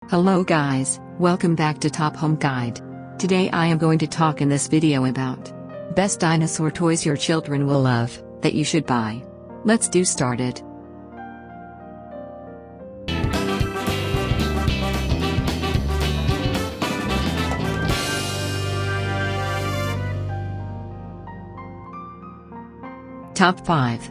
Hello guys, welcome back to Top Home Guide. Today I am going to talk in this video about best dinosaur toys your children will love, that you should buy. Let's do started. Top 5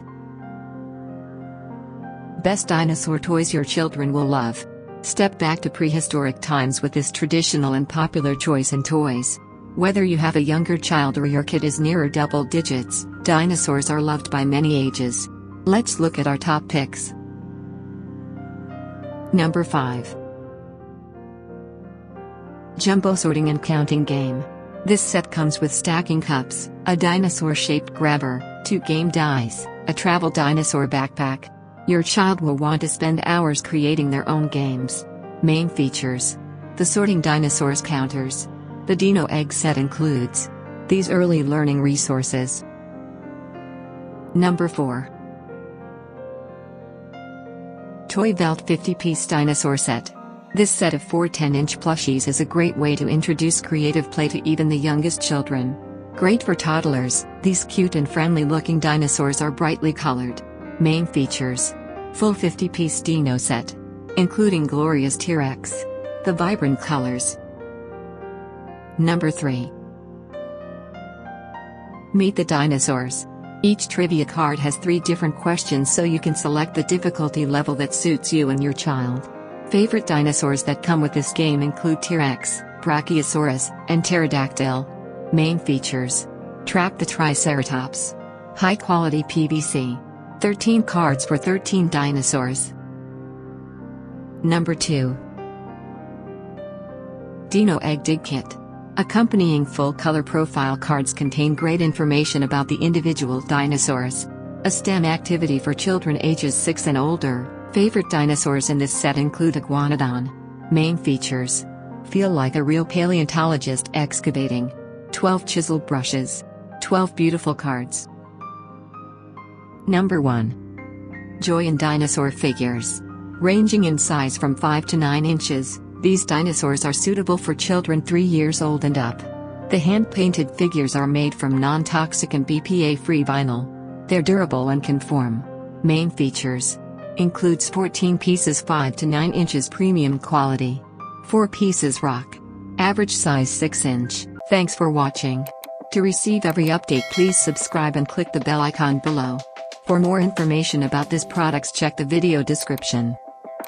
Best dinosaur toys your children will love. Step back to prehistoric times with this traditional and popular choice in toys. Whether you have a younger child or your kid is nearer double digits, dinosaurs are loved by many ages. Let's look at our top picks. Number 5. Jumbo Sorting and Counting Game. This set comes with stacking cups, a dinosaur-shaped grabber, 2 game dice, a travel dinosaur backpack. Your child will want to spend hours creating their own games. Main features: the sorting dinosaurs counters. The Dino Egg set includes these early learning resources. Number 4. Toy Velt 50-piece dinosaur set. This set of 4 10-inch plushies is a great way to introduce creative play to even the youngest children. Great for toddlers, these cute and friendly-looking dinosaurs are brightly colored. Main features: full 50-piece dino set, including glorious T-Rex. The vibrant colors. Number 3. Meet the Dinosaurs. Each trivia card has 3 different questions so you can select the difficulty level that suits you and your child. Favorite dinosaurs that come with this game include T-Rex, Brachiosaurus, and Pterodactyl. Main features: track the Triceratops. High-quality PVC. 13 cards for 13 dinosaurs. Number 2. Dino Egg Dig Kit. Accompanying full-color profile cards contain great information about the individual dinosaurs. A STEM activity for children ages 6 and older. Favorite dinosaurs in this set include Iguanodon. Main features: feel like a real paleontologist excavating. 12 chisel brushes. 12 beautiful cards. Number 1. Joyin dinosaur figures. Ranging in size from 5 to 9 inches, these dinosaurs are suitable for children 3 years old and up. The hand-painted figures are made from non-toxic and BPA-free vinyl. They're durable and can form. Main features: includes 14 pieces 5 to 9 inches premium quality. 4 pieces rock. Average size 6 inch. Thanks for watching. To receive every update, please subscribe and click the bell icon below. For more information about this products, check the video description.